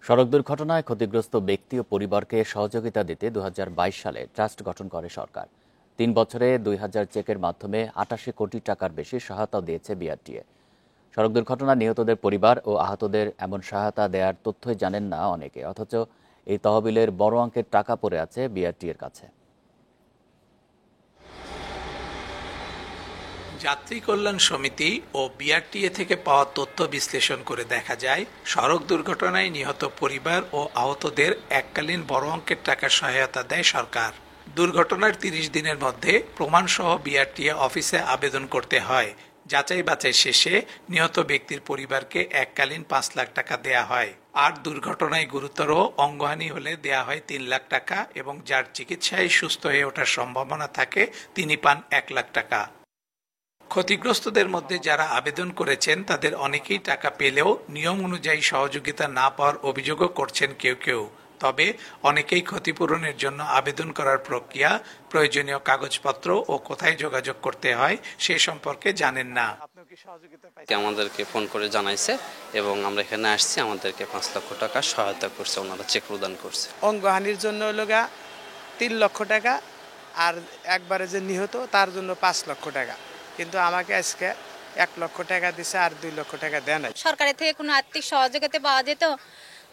সড়ক দুর্ঘটনায় ক্ষতিগ্রস্ত ব্যক্তি ও পরিবারকে সহযোগিতা দিতে ২০২২ সালে ট্রাস্ট গঠন করে সরকার। ৩ বছরে ২,০০০ চেকের মাধ্যমে ৮৮ কোটি টাকার বেশি সহায়তা দিয়েছে বিআরটিএ। সড়ক দুর্ঘটনায় নিহতদের পরিবার ও আহতদের এমন সহায়তা দেওয়ার তথ্যই জানেন না অনেকে, অথচ এই তহবিলের বড় অঙ্কের টাকা পড়ে আছে বিআরটিএর কাছে। যাত্রী কল্যাণ সমিতি ও বিআরটিএ থেকে পাওয়া তথ্য বিশ্লেষণ করে দেখা যায়, সড়ক দুর্ঘটনায় নিহত পরিবার ও আহতদের এককালীন বড় অঙ্কের টাকার সহায়তা দেয় সরকার। দুর্ঘটনার ৩০ দিনের মধ্যে প্রমাণসহ বিআরটিএ অফিসে আবেদন করতে হয়। যাচাই বাছাই শেষে নিহত ব্যক্তির পরিবারকে এককালীন ৫ লাখ টাকা দেয়া হয়। আর দুর্ঘটনায় গুরুতর অঙ্গহানি হলে দেয়া হয় ৩ লাখ টাকা এবং যার চিকিৎসায় সুস্থ হয়ে ওঠার সম্ভাবনা থাকে তিনি পান ১ লাখ টাকা। ক্ষতিগ্রস্তদের মধ্যে যারা আবেদন করেছেন তাদের অনেকেই টাকা পেলেও নিয়ম অনুযায়ী সহযোগিতা না পাওয়ার অভিযোগও করছেন কেউ কেউ। তবে অনেকেই ক্ষতিপূরণের জন্য আবেদন করার প্রক্রিয়া, প্রয়োজনীয় কাগজপত্র ও কোথায় যোগাযোগ করতে হয় সে সম্পর্কে জানেন না। আমাদেরকে ফোন করে জানাইছে এবং আমরা এখানে আসছি, আমাদেরকে ৫ লক্ষ টাকা সহায়তা করছে, ওনারা চেক প্রদান করছে। অঙ্গহানির জন্য হলো ৩ লক্ষ টাকা, আর একবারে যে নিহত তার জন্য ৫ লক্ষ টাকা, কিন্তু আমাকে আজকে ১ লক্ষ টাকা দিছে আর ২ লক্ষ টাকা দেয় নাই। সরকারের থেকে কোনো আর্থিক সহযোগিতা পাওয়া যেত,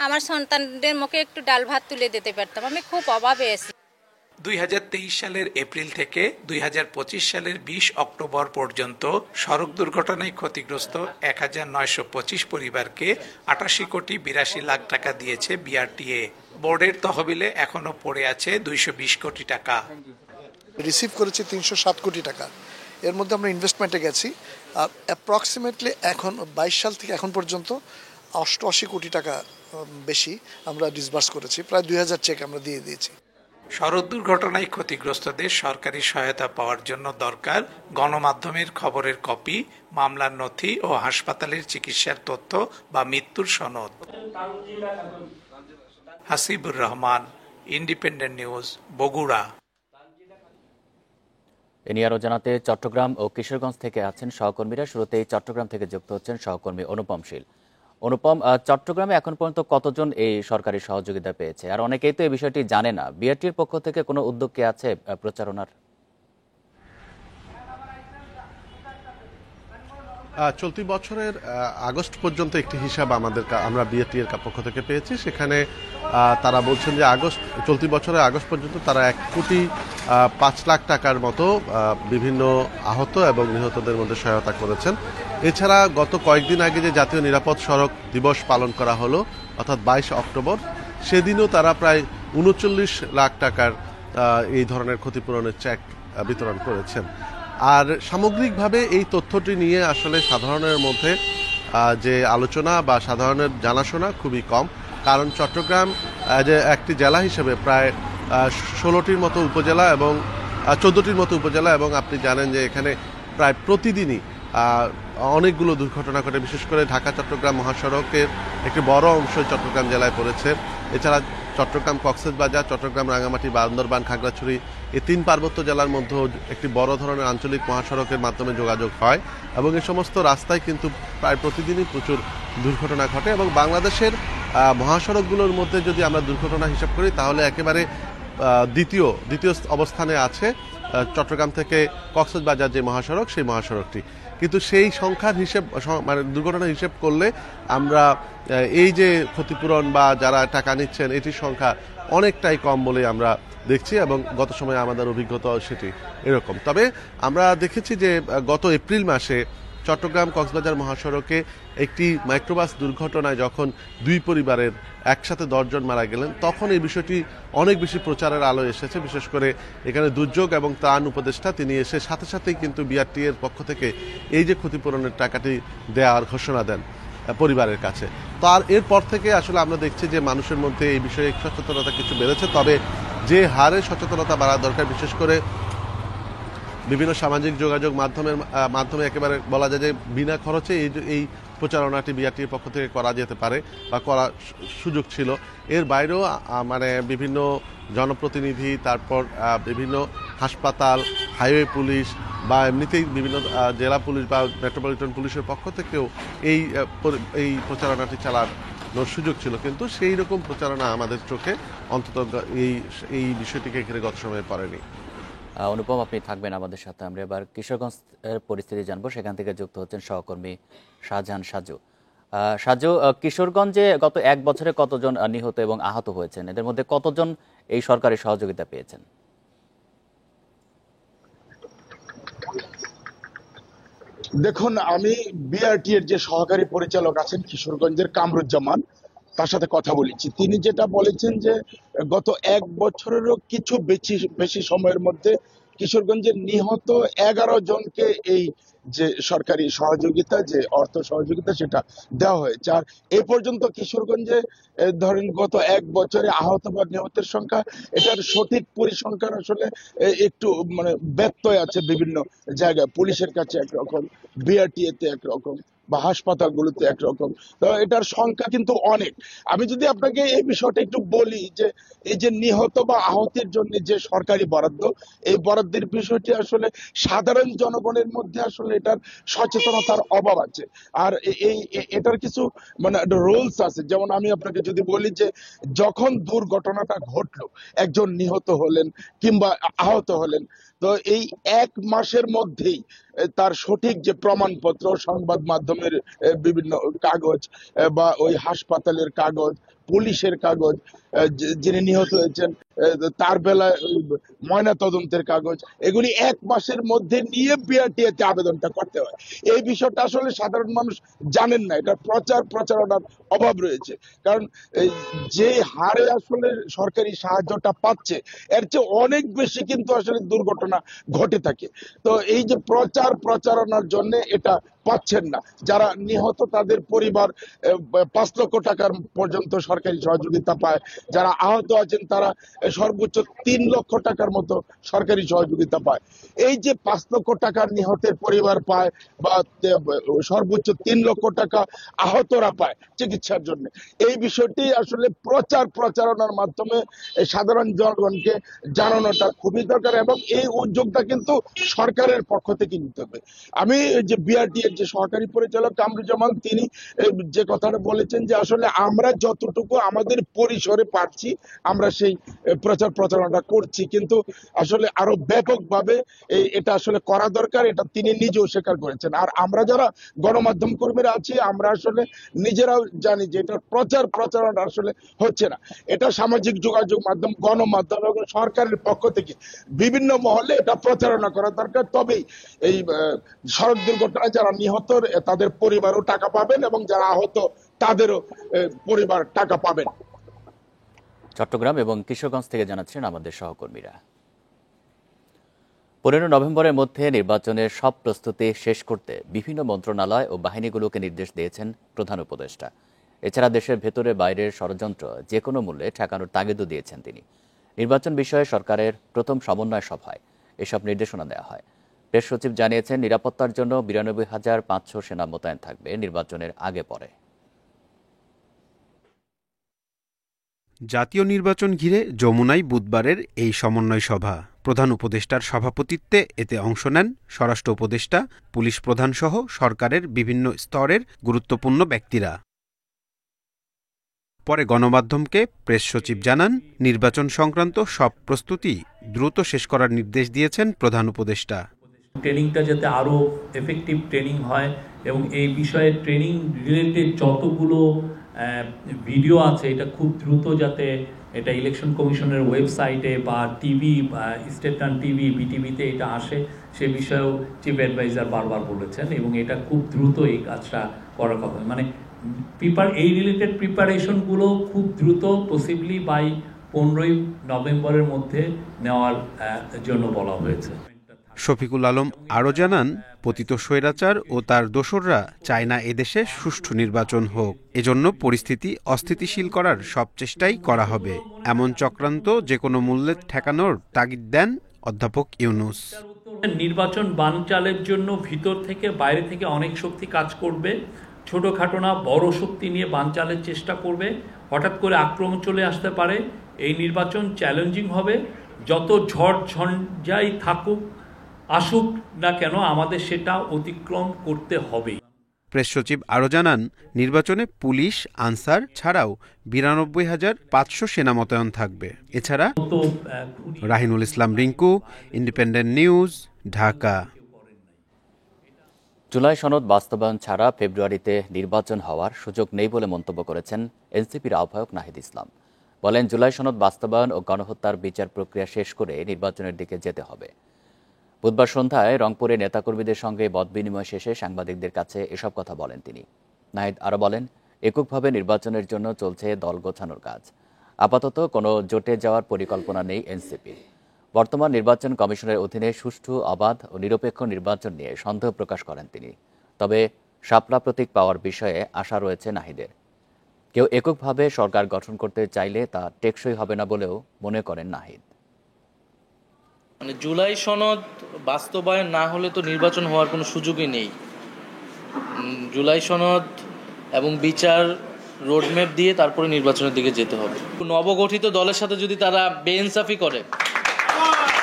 আমার সন্তানদের মুখে একটু ডাল ভাত তুলে দিতে পারতাম। আমি খুব অভাবে আছি। ২০২৩ সালের এপ্রিল থেকে ২০২৫ সালের ২০ অক্টোবর পর্যন্ত সড়ক দুর্ঘটনায় ক্ষতিগ্রস্ত ১,৯২৫ পরিবারকে ৮৮ কোটি ৮২ লাখ টাকা দিয়েছে বিআরটিএ। বোর্ডের তহবিলে এখনো পড়ে আছে ২২০ কোটি টাকা। রিসিভ করেছি ৩০৭ কোটি টাকা। এর মধ্যে আমরা ইনভেস্টমেন্টে গেছি, আর অ্যাপ্রক্সিমেটলি এখন ২২ সাল থেকে এখন পর্যন্ত ৮৮ কোটি টাকা বেশি আমরা ডিসবার্স করেছি। প্রায় ২,০০০ চেক আমরা দিয়ে দিয়েছি। সড়ক দুর্ঘটনায় ক্ষতিগ্রস্তদের সরকারি সহায়তা পাওয়ার জন্য দরকার গণমাধ্যমের খবরের কপি, মামলার নথি ও হাসপাতালের চিকিৎসার তথ্য বা মৃত্যুর সনদ। Hasibur Rahman, independent news, Bogura. এ নিয়ে আরও জানাতে চট্টগ্রাম ও কিশোরগঞ্জ থেকে আছেন সহকর্মীরা। শুরুতেই চট্টগ্রাম থেকে যুক্ত হচ্ছেন সহকর্মী অনুপম শীল। অনুপম, চট্টগ্রামে এখন পর্যন্ত কতজন এই সরকারি সহযোগিতা পেয়েছে? আর অনেকেই তো এই বিষয়টি জানে না। বিআরটির পক্ষ থেকে কোনো উদ্যোগ কি আছে প্রচারণার? চলতি বছরের আগস্ট পর্যন্ত একটি হিসাব আমরা বিআরটিএর পক্ষ থেকে পেয়েছি। সেখানে তারা বলছেন যে চলতি বছরের আগস্ট পর্যন্ত তারা ১,৫ লাখ টাকার মতো বিভিন্ন আহত এবং নিহতদের মধ্যে সহায়তা করেছেন। এছাড়া গত কয়েকদিন আগে যে জাতীয় নিরাপদ সড়ক দিবস পালন করা হলো, অর্থাৎ ২২ অক্টোবর, সেদিনও তারা প্রায় ৩৯ লাখ টাকার এই ধরনের ক্ষতিপূরণের চেক বিতরণ করেছেন। আর সামগ্রিকভাবে এই তথ্যটি নিয়ে আসলে সাধারণের মধ্যে যে আলোচনা বা সাধারণের জানাশোনা খুবই কম, কারণ চট্টগ্রাম যে একটি জেলা হিসেবে প্রায় ১৬টির মতো উপজেলা এবং ১৪টির মতো উপজেলা, এবং আপনি জানেন যে এখানে প্রায় প্রতিদিনই অনেকগুলো দুর্ঘটনা ঘটে। বিশেষ করে ঢাকা চট্টগ্রাম মহাসড়কের একটি বড় অংশ চট্টগ্রাম জেলায় পড়েছে। এছাড়া চট্টগ্রাম কক্সবাজার, চট্টগ্রাম রাঙামাটি, বান্দরবান, খাগড়াছড়ি এই ৩ পার্বত্য জেলার মধ্যেও একটি বড় ধরনের আঞ্চলিক মহাসড়কের মাধ্যমে যোগাযোগ হয়, এবং এই সমস্ত রাস্তায় কিন্তু প্রায় প্রতিদিনই প্রচুর দুর্ঘটনা ঘটে। এবং বাংলাদেশের মহাসড়কগুলোর মধ্যে যদি আমরা দুর্ঘটনা হিসাব করি তাহলে একেবারে দ্বিতীয় অবস্থানে আছে চট্টগ্রাম থেকে কক্সবাজার যে মহাসড়ক, সেই মহাসড়কটি। কিন্তু সেই সংখ্যার হিসেব, মানে দুর্ঘটনার হিসেব করলে আমরা এই যে ক্ষতিপূরণ বা যারা টাকা নিচ্ছেন এটির সংখ্যা অনেকটাই কম বলে আমরা দেখছি, এবং গত সময়ে আমাদের অভিজ্ঞতা সেটি এরকম। তবে আমরা দেখেছি যে গত এপ্রিল মাসে চট্টগ্রাম কক্সবাজার মহাসড়কে একটি মাইক্রোবাস দুর্ঘটনায় যখন ২ পরিবারের একসাথে ১০ জন মারা গেলেন, তখন এই বিষয়টি অনেক বেশি প্রচারের আলো এসেছে। বিশেষ করে এখানে দুর্যোগ এবং ত্রাণ উপদেষ্টা তিনি এসে সাথে সাথেই কিন্তু বিআরটিএর পক্ষ থেকে এই যে ক্ষতিপূরণের টাকাটি দেওয়ার ঘোষণা দেন পরিবারের কাছে। তো আর এরপর থেকে আসলে আমরা দেখছি যে মানুষের মধ্যে এই বিষয়ে সচেতনতা কিছু বেড়েছে। তবে যে হারে সচেতনতা বাড়া দরকার, বিশেষ করে বিভিন্ন সামাজিক যোগাযোগ মাধ্যমে একেবারে বলা যায় যে বিনা খরচে এই প্রচারণাটি বিআরটির পক্ষ থেকে করা যেতে পারে বা করার সুযোগ ছিল। এর বাইরেও মানে বিভিন্ন জনপ্রতিনিধি, তারপর বিভিন্ন হাসপাতাল, হাইওয়ে পুলিশ বা এমনিতেই বিভিন্ন জেলা পুলিশ বা মেট্রোপলিটন পুলিশের পক্ষ থেকেও এই প্রচারণাটি সুযোগ ছিল, কিন্তু সেই রকম প্রচারণা আমাদের চোখে অন্তত এই বিষয়টিকে ঘিরে গত সময়ে পড়েনি। অনুপম, আপনি থাকবেন আমাদের সাথে। আমরা এবার কিশোরগঞ্জের পরিস্থিতি জানবো, সেখান থেকে যুক্ত হচ্ছেন সহকর্মী শাহজাহান সাজু। সাজু, কিশোরগঞ্জে গত এক বছরে কতজন নিহত এবং আহত হয়েছেন, এদের মধ্যে কতজন এই সরকারি সহযোগিতা পেয়েছেন? দেখুন, আমি বিআরটি এর যে সহকারী পরিচালক আছেন কিশোরগঞ্জের কামরুজ্জামান, তার সাথে কথা বলেছি। তিনি যেটা বলেছেন যে গত এক বছরেরও কিছু বেশি সময়ের মধ্যে কিশোরগঞ্জের নিহত 11 জনকে এই যে সরকারি সহযোগিতা, যে অর্থ সহযোগিতা, সেটা দেওয়া হয়েছে। আর এই পর্যন্ত কিশোরগঞ্জে ধরেন গত এক বছরে আহত বা নিহতের সংখ্যা, এটার সঠিক পরিসংখ্যান আসলে একটু ব্যত্যয় আছে বিভিন্ন জায়গায়। পুলিশের কাছে একরকম, বিআরটিএতে একরকম, বা হাসপাতালগুলোতে একরকম। তো এটার সংখ্যা কিন্তু অনেক। আমি যদি আপনাকে এই বিষয়টা একটু বলি যে এই যে নিহত বা আহতের জন্য যে সরকারি বরাদ্দ, এই বরাদ্দের বিষয়টি আসলে সাধারণ জনগণের মধ্যে আসলে এটার সচেতনতার অভাব আছে। আর এটার কিছু রুলস আছে। যেমন আমি আপনাকে যদি বলি যে যখন দুর্ঘটনাটা ঘটলো, একজন নিহত হলেন কিংবা আহত হলেন, তো এই এক মাসের মধ্যেই তার সঠিক যে প্রমাণপত্র, সংবাদ মাধ্যমের বিভিন্ন কাগজ বা ওই হাসপাতালের কাগজ, পুলিশের কাগজ, যিনি নিহত হয়েছেন তার বেলায় ময়না তদন্তের কাগজ, এগুলি এক মাসের মধ্যে নিয়ে বিআরটিএতে আবেদনটা করতে হয়। এই বিষয়টা আসলে সাধারণ মানুষ জানেন না, এটা প্রচারণার অভাব রয়েছে। কারণ যে হারে আসলে সরকারি সাহায্যটা পাচ্ছে, এর চেয়ে অনেক বেশি কিন্তু আসলে দুর্ঘটনা ঘটে থাকে। তো এই যে প্রচারণার জন্য এটা পাচ্ছেন না। যারা নিহত তাদের পরিবার 5 লক্ষ টাকার পর্যন্ত সরকারি সহযোগিতা পায়, যারা আহত আছেন তারা সর্বোচ্চ 3 লক্ষ টাকার মতো সরকারি সহযোগিতা পায়। এই যে 5 লক্ষ টাকার নিহতের পরিবার পায় বা সর্বোচ্চ 3 লক্ষ টাকা আহতরা পায় চিকিৎসার জন্য, এই বিষয়টি আসলে প্রচারণার মাধ্যমে সাধারণ জনগণকে জানানোটা খুবই দরকার, এবং এই উদ্যোগটা কিন্তু সরকারের পক্ষ থেকে নিতে হবে। আমি যে বিআরটি এর যে সহকারী পরিচালক কামরুজ্জামান, তিনি যে কথাটা বলেছেন যে আসলে আমরা যতটুকু আমাদের পরিসরে পারছি আমরা সেই প্রচারণাটা করছি, কিন্তু আসলে আরো ব্যাপকভাবে এটা আসলে করা দরকার, এটা তিনি নিজেও স্বীকার করেছেন। আর আমরা যারা গণমাধ্যম কর্মীরা আছি, আমরা আসলে নিজেরাও জানি যে এটা প্রচারণা আসলে হচ্ছে না। এটা সামাজিক যোগাযোগ মাধ্যম, গণমাধ্যম এবং সরকারের পক্ষ থেকে বিভিন্ন মহলে এটা প্রচারণা করা দরকার। তবেই এই সড়ক দুর্ঘটনায় যারা নিহত তাদের পরিবারও টাকা পাবেন এবং যারা আহত তাদেরও পরিবার টাকা পাবেন। চট্টগ্রাম এবং কিশোরগঞ্জ থেকে জানাচ্ছেন আমাদের সহকর্মীরা। 15 নভেম্বরের মধ্যে নির্বাচনের সব প্রস্তুতি শেষ করতে বিভিন্ন মন্ত্রণালয় ও বাহিনীগুলোকে নির্দেশ দিয়েছেন প্রধান উপদেষ্টা। এছাড়া দেশের ভেতরে বাইরের ষড়যন্ত্র যে কোনো মূল্যে ঠেকানোর তাগিদও দিয়েছেন তিনি। নির্বাচন বিষয়ে সরকারের প্রথম সমন্বয় সভায় এসব নির্দেশনা দেওয়া হয়। প্রেস সচিব জানিয়েছেন, নিরাপত্তার জন্য 92,500 সেনা মোতায়েন থাকবে নির্বাচনের আগে পরে। জাতীয় নির্বাচন ঘিরে যমুনায় বুধবারের এই সমন্বয় সভা। প্রধান উপদেষ্টার সভাপতিত্বে এতে অংশ নেন স্বরাষ্ট্র উপদেষ্টা, পুলিশ প্রধানসহ সরকারের বিভিন্ন স্তরের গুরুত্বপূর্ণ ব্যক্তিরা। পরে গণমাধ্যমকে প্রেস সচিব জানান, নির্বাচন সংক্রান্ত সব প্রস্তুতি দ্রুত শেষ করার নির্দেশ দিয়েছেন প্রধান উপদেষ্টা। ট্রেনিংটা যাতে আরও এফেক্টিভ ট্রেনিং হয় এবং এই বিষয়ে ট্রেনিং রিলেটেড যতগুলো ভিডিও আছে এটা খুব দ্রুত যাতে এটা ইলেকশন কমিশনের ওয়েবসাইটে বা টিভি, স্টেটন টিভি, বিটিভিতে এটা আসে, সে বিষয়েও চিফ অ্যাডভাইজার বারবার বলেছেন এবং এটা খুব দ্রুত এই কাজটা করার কথা। মানে এই রিলেটেড প্রিপারেশনগুলো খুব দ্রুত পসিবলি বাই 15 নভেম্বরের মধ্যে নেওয়ার জন্য বলা হয়েছে। শফিকুল আলম আরও জানান, পতিত স্বৈরাচার ও তার দোসররা চায় না এদেশে সুষ্ঠু নির্বাচন হোক। এজন্য পরিস্থিতি অস্থিতিশীল করার সব চেষ্টাই করা হবে। এমন চক্রান্ত যে কোনো মূল্যে ঠেকানোর তাগিদ দেন অধ্যাপক ইউনূস। নির্বাচন বানচালের জন্য ভিতর থেকে বাইরে থেকে অনেক শক্তি কাজ করবে। ছোটখাটো না বড় শক্তি নিয়ে বানচালের চেষ্টা করবে। হঠাৎ করে আক্রমণ চলে আসতে পারে। এই নির্বাচন চ্যালেঞ্জিং হবে। যত ঝড় ঝঞ্ঝাই আসুক না কেন, আমাদের সেটা অতিক্রম করতে হবে। প্রেস সচিব আরও জানান, নির্বাচনে পুলিশ, আনসার ছাড়াও ৯২,৫০০ সেনা মোতায়েন থাকবে। এছাড়া রাহিনুল ইসলাম রিঙ্কু, ইন্ডিপেন্ডেন্ট নিউজ, ঢাকা। জুলাই সনদ বাস্তবায়ন ছাড়া ফেব্রুয়ারিতে নির্বাচন হওয়ার সুযোগ নেই বলে মন্তব্য করেছেন এনসিপির আহ্বায়ক নাহিদ ইসলাম। বলেন, জুলাই সনদ বাস্তবায়ন ও গণহত্যার বিচার প্রক্রিয়া শেষ করে নির্বাচনের দিকে যেতে হবে। বুধবার সন্ধ্যায় রংপুরে নেতাকর্মীদের সঙ্গে মতবিনিময় শেষে সাংবাদিকদের কাছে এসব কথা বলেন তিনি। নাহিদ আরও বলেন, এককভাবে নির্বাচনের জন্য চলছে দল গোছানোর কাজ। আপাতত কোনো জোটে যাওয়ার পরিকল্পনা নেই এনসিপি। বর্তমান নির্বাচন কমিশনের অধীনে সুষ্ঠু, অবাধ ও নিরপেক্ষ নির্বাচন নিয়ে সন্দেহ প্রকাশ করেন তিনি। তবে শাপলা প্রতীক পাওয়ার বিষয়ে আশা রয়েছে নাহিদের। কেউ এককভাবে সরকার গঠন করতে চাইলে তা টেকসই হবে না বলেও মনে করেন নাহিদ। মানে জুলাই সনদ বাস্তবায়ন না হলে তো নির্বাচন হওয়ার কোনো সুযোগই নেই। জুলাই সনদ এবং বিচার রোডম্যাপ দিয়ে তারপরে নির্বাচনের দিকে যেতে হবে। নবগঠিত দলের সাথে যদি তারা বেইনসাফি করে,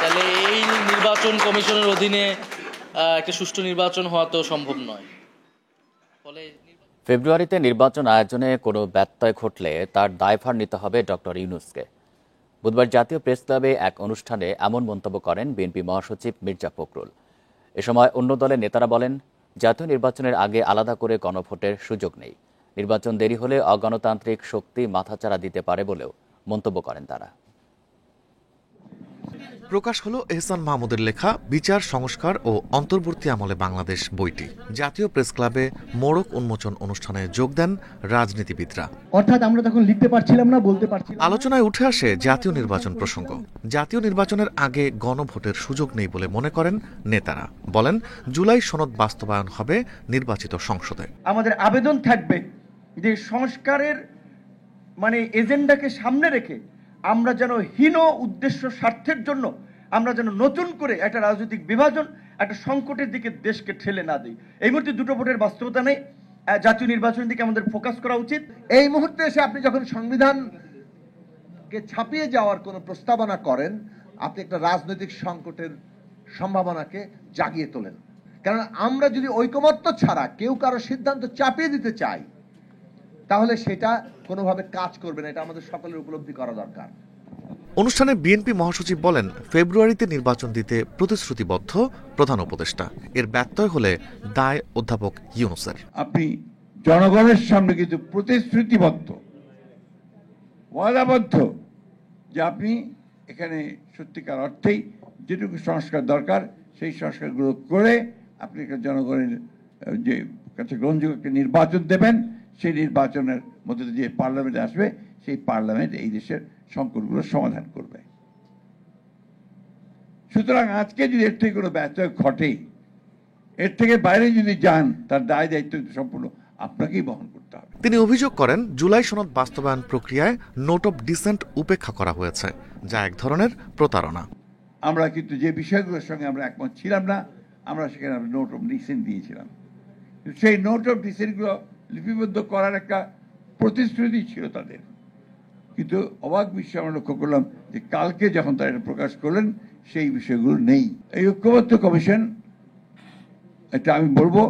তাহলে এই নির্বাচন কমিশনের অধীনে একটা সুষ্ঠু নির্বাচন হওয়া তো সম্ভব নয়। ফলে ফেব্রুয়ারিতে নির্বাচন আয়োজনে কোনো ব্যত্যয় ঘটলে তার দায়ভার নিতে হবে ডক্টর ইউনূসকে। বুধবার জাতীয় প্রেস ক্লাবে এক অনুষ্ঠানে এমন মন্তব্য করেন বিএনপি মহাসচিব মির্জা ফখরুল। এ সময় অন্য দলের নেতারা বলেন, জাতীয় নির্বাচনের আগে আলাদা করে গণভোটের সুযোগ নেই। নির্বাচন দেরি হলে অগণতান্ত্রিক শক্তি মাথাচাড়া দিতে পারে বলেও মন্তব্য করেন তারা। প্রকাশ হলো এহসান মাহমুদের লেখা বিচার, সংস্কার ও অন্তর্বর্তী আমলে বাংলাদেশ বইটি। জাতীয় প্রেস ক্লাবে মোড়ক উন্মোচন অনুষ্ঠানে যোগ দেন রাজনীতিবিদরা। অর্থাৎ আমরা তখন লিখতে পারছিলাম না, বলতে পারছিলাম। আলোচনায় উঠে আসে জাতীয় নির্বাচন প্রসঙ্গ। জাতীয় নির্বাচনের আগে গণভোটের সুযোগ নেই বলে মনে করেন নেতারা। বলেন, জুলাই সনদ বাস্তবায়ন হবে নির্বাচিত সংসদে। আমাদের আবেদন থাকবে যে সংস্কারের এজেন্ডাকে সামনে রেখে আমরা যেন হীন উদ্দেশ্য স্বার্থের জন্য আমরা যেন নতুন করে একটা রাজনৈতিক বিভাজন, একটা সংকটের দিকে দেশকে ঠেলে না দিই। এই মুহূর্তে দুটো ভোটের বাস্তবতা নেই। জাতীয় নির্বাচনের দিকে আমাদের ফোকাস করা উচিত। এই মুহূর্তে এসে আপনি যখন সংবিধানকে ছাপিয়ে যাওয়ার কোনো প্রস্তাবনা করেন, আপনি একটা রাজনৈতিক সংকটের সম্ভাবনাকে জাগিয়ে তোলেন। কারণ আমরা যদি ঐকমত্য ছাড়া কেউ কারো সিদ্ধান্ত চাপিয়ে দিতে চাই, তাহলে সেটা কোনোভাবে কাজ করবে না। এটা আমাদের সকলের উপলব্ধি করা দরকার। অনুষ্ঠানে বিএনপি মহাসচিব বলেন, ফেব্রুয়ারিতে নির্বাচন দিতে প্রতিশ্রুতিবদ্ধ প্রধান উপদেষ্টা। এর ব্যত্যয় হলে দায় অধ্যাপক ইউনূসের। আপনি জনগণের সামনে কিন্তু প্রতিশ্রুতিবদ্ধ, ওয়াদাবদ্ধ যে আপনি এখানে সত্যিকার অর্থেই যেটুকু সংস্কার দরকার সেই সংস্কারগুলো করে আপনি জনগণের যে কাছে গ্রহণযোগ্য নির্বাচন দেবেন। সেই নির্বাচনের মধ্যে যে পার্লামেন্টে আসবে, সেই পার্লামেন্ট এই দেশের সংকটগুলো সমাধান করবে। সুতরাং আজকে যদি এর থেকে কোনো ব্যত্যয় ঘটে, এর থেকে বাইরে যদি যান, তার দায় দায়িত্ব সম্পূর্ণ আপনাকেই বহন করতে হবে। তিনি অভিযোগ করেন, জুলাই সনদ বাস্তবায়ন প্রক্রিয়ায় নোট অফ ডিসেন্ট উপেক্ষা করা হয়েছে, যা এক ধরনের প্রতারণা। আমরা কিন্তু যে বিষয়গুলোর সঙ্গে আমরা একমত ছিলাম না, আমরা সেখানে নোট অফ ডিসেন্ট দিয়েছিলাম। সেই নোট অফ ডিসেন্টগুলো লিপিবদ্ধ করার একটা প্রতিশ্রুতি ছিল তাদের। কিন্তু অবাক বিষয় আমরা লক্ষ্য করলাম যে কালকে যখন তারা এটা প্রকাশ করলেন, সেই বিষয়গুলো নেই। এই ঐক্যবদ্ধ কমিশন, এটা আমি বলবো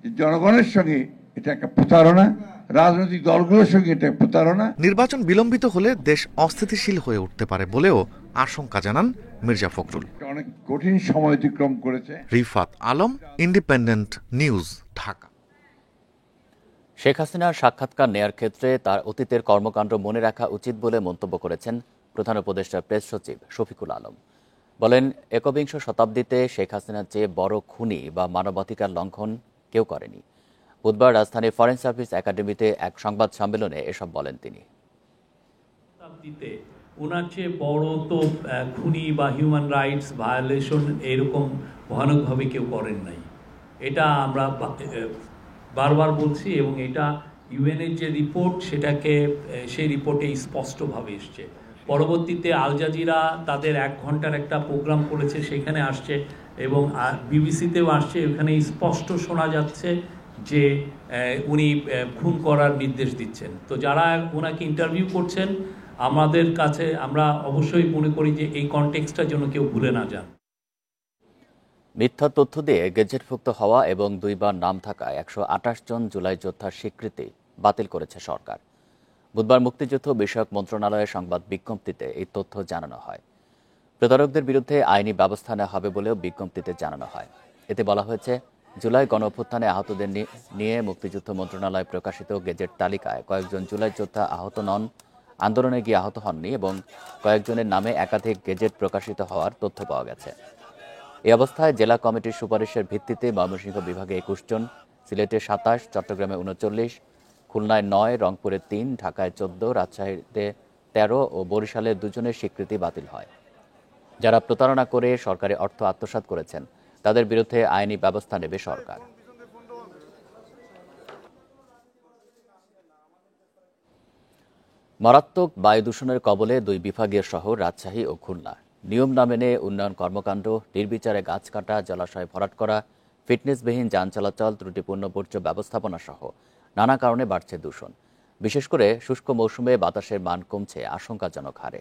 যে জনগণের সঙ্গে এটা একটা প্রতারণা, রাজনৈতিক দলগুলোর সঙ্গে এটা প্রতারণা। নির্বাচন বিলম্বিত হলে দেশ অস্থিতিশীল হয়ে উঠতে পারে বলেও আশঙ্কা জানান মির্জা ফখরুল। অনেক কঠিন সময় অতিক্রম করেছে। Rifat Alam, independent news, Dhaka. শেখ হাসিনার সাক্ষাৎকার নেয়ার ক্ষেত্রে তার অতীতের কর্মকাণ্ড মনে রাখা উচিত বলে মন্তব্য করেছেন প্রধান উপদেষ্টা প্রেস সচিব শফিকুল আলম। বলেন, একবিংশ শতাব্দীতে শেখ হাসিনার চেয়ে বড় খুনি বা মানবাধিকার লঙ্ঘন কেউ করেনি। বুধবার রাজধানীর ফরেন সার্ভিস একাডেমিতে এক সংবাদ সম্মেলনে এসব বলেন তিনি। শতাব্দীতে ওনার চেয়ে বড় তো খুনি বা হিউম্যান রাইটস ভায়োলেশন এরকম ভয়ানকভাবে কেউ করেন নাই। এটা আমরা বারবার বলছি এবং এটা ইউএনের যে রিপোর্ট, সেই রিপোর্টে স্পষ্টভাবে এসছে। পরবর্তীতে আল জাজিরা তাদের 1 ঘন্টার একটা প্রোগ্রাম করেছে, সেখানে আসছে এবং বিবিসিতেও আসছে। এখানে স্পষ্ট শোনা যাচ্ছে যে উনি খুন করার নির্দেশ দিচ্ছেন। তো যারা ওনাকে ইন্টারভিউ করছেন, আমাদের কাছে আমরা অবশ্যই মনে করি যে এই কনটেক্সটটা যেন কেউ ভুলে না যান। মিথ্যা তথ্য দিয়ে গেজেটভুক্ত হওয়া এবং 2 বার নাম থাকা 128 জন জুলাই যোদ্ধার স্বীকৃতি বাতিল করেছে সরকার। বুধবার মুক্তিযুদ্ধ বিষয়ক মন্ত্রণালয়ের সংবাদ বিজ্ঞপ্তিতে এই তথ্য জানানো হয়। প্রতারকদের বিরুদ্ধে আইনি ব্যবস্থা নেওয়া হবে বলেও বিজ্ঞপ্তিতে জানানো হয়। এতে বলা হয়েছে, জুলাই গণঅভ্যুত্থানে আহতদের নিয়ে মুক্তিযুদ্ধ মন্ত্রণালয় প্রকাশিত গেজেট তালিকায় কয়েকজন জুলাই যোদ্ধা আহত নন, আন্দোলনে গিয়ে আহত হননি এবং কয়েকজনের নামে একাধিক গেজেট প্রকাশিত হওয়ার তথ্য পাওয়া গেছে। এই অবস্থায় জেলা কমিটির সুপারিশের ভিত্তিতে ময়মনসিংহ বিভাগে 21 জন, সিলেটে 27, চট্টগ্রামে 39, খুলনায় 9, রংপুরে 3, ঢাকায় 14, রাজশাহীতে 13 ও বরিশালে 2 জনের স্বীকৃতি বাতিল হয়। যারা প্রতারণা করে সরকারি অর্থ আত্মসাৎ করেছেন তাদের বিরুদ্ধে আইনি ব্যবস্থা নেবে সরকার। মারাত্মক বায়ু দূষণের কবলে 2 বিভাগীয় শহর রাজশাহী ও খুলনা। নিয়ম না মেনে উন্নয়ন কর্মকাণ্ড, নির্বিচারে গাছ কাটা, জলাশয় ভরাট করা, ফিটনেসবিহীন যান চলাচল, ত্রুটিপূর্ণ বর্জ্য ব্যবস্থাপনা সহ নানা কারণে বাড়ছে দূষণ। বিশেষ করে শুষ্ক মৌসুমে বাতাসের মান কমছে আশঙ্কাজনক হারে।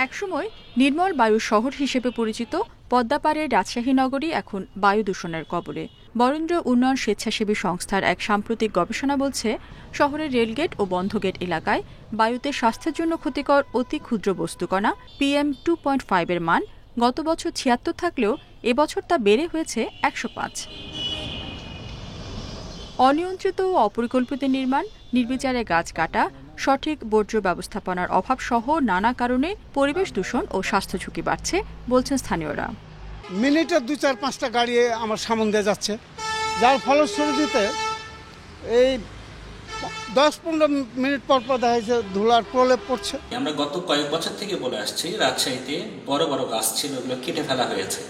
একসময় নির্মল বায়ু শহর হিসেবে পরিচিত পদ্মাপাড়ের রাজশাহী নগরী এখন বায়ু দূষণের কবলে। বরেন্দ্র উন্নয়ন স্বেচ্ছাসেবী সংস্থার এক সাম্প্রতিক গবেষণা বলছে, শহরের রেলগেট ও বন্ধগেট এলাকায় বায়ুতে স্বাস্থ্যের জন্য ক্ষতিকর অতি ক্ষুদ্র বস্তুকণা PM2.5 এর মান গত বছর 76 থাকলেও এবছর তা বেড়ে হয়েছে 105। অনিয়ন্ত্রিত ও অপরিকল্পিত নির্মাণ, নির্বিচারে গাছ কাটা, সঠিক বর্জ্য ব্যবস্থাপনার অভাব সহ নানা কারণে পরিবেশ দূষণ ও স্বাস্থ্য ঝুঁকি বাড়ছে বলছেন স্থানীয়রা। মিনিটে 2-4-5টা গাড়ি আমার সামনে দিয়ে যাচ্ছে, যার ফলশ্রুতিতে এই 10-15 মিনিট পর পর দেখা যাচ্ছে ধুলার প্রলেপ পড়ছে। আমরা গত কয়েক বছর থেকে বলে আসছি, রাজশাহীতে বড় বড় গাছ ছিল, ওগুলো কেটে ফেলা হয়েছে,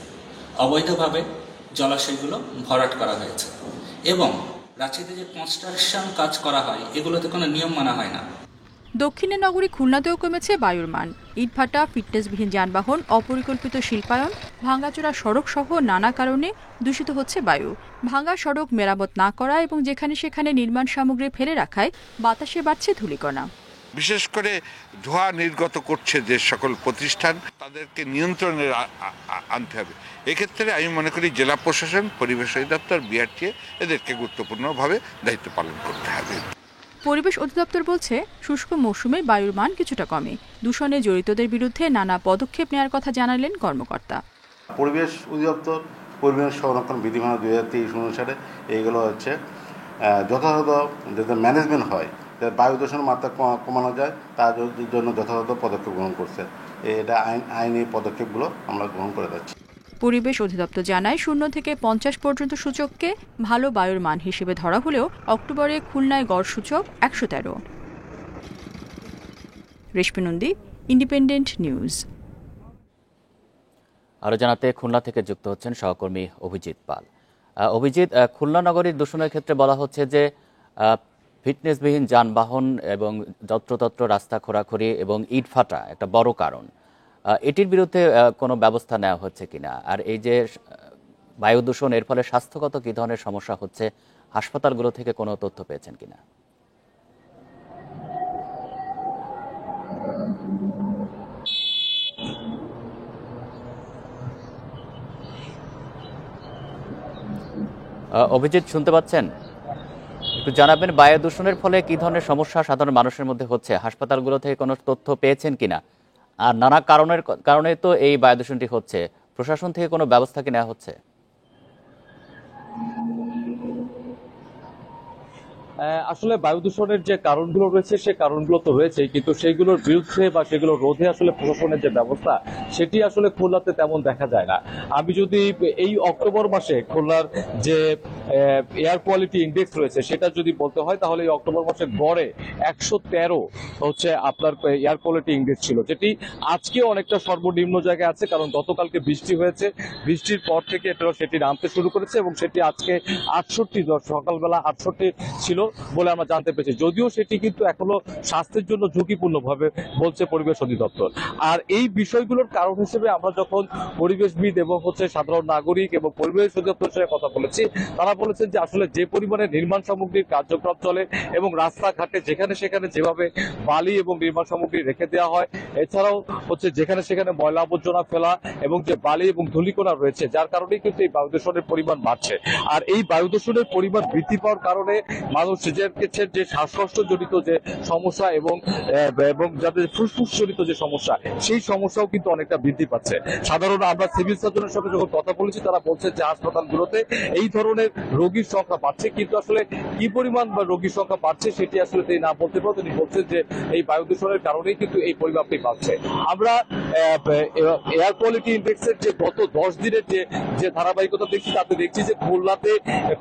অবৈধভাবে জলাশয়গুলো ভরাট করা হয়েছে এবং রাজশাহীতে যে কনস্ট্রাকশন কাজ করা হয় এগুলোতে কোনো নিয়ম মানা হয় না। দক্ষিণে নগরী খুলনাতেও কমেছে বায়ুর মান। ইটভাটা, ফিটনেসবিহীন যানবাহন, অপরিকল্পিত শিল্পায়ন, ভাঙাচোরা সড়ক সহ নানা কারণে দূষিত হচ্ছে বায়ু। ভাঙা সড়ক মেরামত না করা এবং যেখানে সেখানে নির্মাণ সামগ্রী ফেলে রাখায় বাতাসে বাড়ছে ধূলিকণা। বিশেষ করে ধোঁয়া নির্গত করছে যে সকল প্রতিষ্ঠান, তাদেরকে নিয়ন্ত্রণে আনতে হবে। এক্ষেত্রে আমি মনে করি জেলা প্রশাসন, পরিবেশ অধিদপ্তর, বিআরটিএ এদেরকে গুরুত্বপূর্ণভাবে দায়িত্ব পালন করতে হবে। পরিবেশ অধিদপ্তর বলছে, শুষ্ক মৌসুমে বায়ুর মান কিছুটা কমে। দূষণে জড়িতদের বিরুদ্ধে নানা পদক্ষেপ নেওয়ার কথা জানালেন কর্মকর্তা। পরিবেশ অধিদপ্তর পরিবেশ সংরক্ষণ বিধিমালা 2023 অনুসারে এইগুলো হচ্ছে যথাযথ যাতে ম্যানেজমেন্ট হয়, যাতে বায়ু দূষণের মাত্রা কমানো যায়, তার জন্য যথাযথ পদক্ষেপ গ্রহণ করছে। এটা আইনি পদক্ষেপগুলো আমরা গ্রহণ করে যাচ্ছি। পরিবেশ অধিদপ্তর জানায়, 0 থেকে 50 পর্যন্ত সূচককে ভালো বায়ুর মান হিসেবে ধরা হলেও অক্টোবরে খুলনায় গড় সূচক 113। রেশমি নন্দী, ইন্ডিপেন্ডেন্ট নিউজ। আরও জানাতে খুলনা থেকে যুক্ত হচ্ছেন সহকর্মী অভিজিৎ পাল। অভিজিৎ, খুলনা নগরীর দূষণের ক্ষেত্রে বলা হচ্ছে যে ফিটনেসবিহীন যানবাহন এবং যত্রতত্র রাস্তা খোঁড়াখুড়ি এবং ইটভাটা একটা বড় কারণ। এটির বিরুদ্ধে কোনো ব্যবস্থা নেওয়া হচ্ছে কিনা? আর এই যে বায়ু দূষণ, এর ফলে স্বাস্থ্যগত কী ধরনের সমস্যা হচ্ছে, হাসপাতালগুলো থেকে কোনো তথ্য পেয়েছেন কিনা? অভিজিৎ, শুনতে পাচ্ছেন? একটু জানাবেন বায়ু দূষণের ফলে কি ধরনের সমস্যা সাধারণ মানুষের মধ্যে হচ্ছে, হাসপাতালগুলো থেকে কোনো তথ্য পেয়েছেন কিনা? আর নানা কারণে তো এই বায়ু দূষণটি হচ্ছে, প্রশাসন থেকে কোনো ব্যবস্থা কি নেওয়া হচ্ছে? আসলে বায়ু দূষণের যে কারণগুলো রয়েছে সে কারণগুলো তো রয়েছে, কিন্তু সেইগুলোর বিরুদ্ধে বা সেগুলো রোধে আসলে প্রশাসনের যে ব্যবস্থা সেটি আসলে খুলনাতে তেমন দেখা যায় না। আমি যদি এই অক্টোবর মাসে খুলনার যে এয়ার কোয়ালিটি ইন্ডেক্স রয়েছে সেটা যদি বলতে হয়, তাহলে এই অক্টোবর মাসে গড়ে 113 হচ্ছে আপনার এয়ার কোয়ালিটি ইন্ডেক্স ছিল, যেটি আজকে অনেকটা সর্বনিম্ন জায়গায় আছে, কারণ গতকালকে বৃষ্টি হয়েছে, বৃষ্টির পর থেকে সেটি নামতে শুরু করেছে এবং সেটি আজকে 68, সকালবেলা 68 ছিল বলে আমরা জানতে পেরেছি। যদিও সেটি কিন্তু এখনো স্বাস্থ্যের জন্য ঝুঁকিপূর্ণ ভাবে বলছে পরিবেশ অধিদপ্তর। আর এই বিষয়গুলোর কারণ হিসেবে আমরা যখন পরিবেশবিদ এবং সাধারণ নাগরিক এবং পরিবেশ অধিদপ্তরের সাথে কথা বলেছি, তারা বলেছেন যে আসলে যে পরিমাণে নির্মাণ সামগ্রীর কার্যক্রম চলে এবং রাস্তাঘাটে যেখানে সেখানে যেভাবে বালি এবং নির্মাণ সামগ্রী রেখে দেওয়া হয়, এছাড়াও হচ্ছে যেখানে সেখানে ময়লা আবর্জনা ফেলা এবং যে বালি এবং ধূলিকণা রয়েছে, যার কারণেই কিন্তু এই বায়ু দূষণের পরিমাণ বাড়ছে। আর এই বায়ু দূষণের পরিমাণ বৃদ্ধি পাওয়ার কারণে মানুষ যে শ্বাসকষ্ট জনিত যে সমস্যা এবং যাদের ফুসফুস জনিত যে সমস্যা, সেই সমস্যাও কিন্তু অনেকটা বৃদ্ধি পাচ্ছে। সাধারণ আমরা সিভিল সার্জনের সঙ্গে যখন কথা বলেছি, তারা বলছে যে হাসপাতালগুলোতে এই ধরনের রোগীর সংখ্যা বাড়ছে, কিন্তু আসলে কি পরিমাণ রোগীর সংখ্যা বাড়ছে সেটি আসলে তিনি না বলতে পারেন। তিনি বলছেন যে এই বায়ু দূষণের কারণেই কিন্তু এই পরিমাণটি বাড়ছে। আমরা এয়ার কোয়ালিটি ইন্ডেক্সের যে গত 10 দিনের যে ধারাবাহিকতা দেখছি, তাতে দেখছি যে খুলনাতে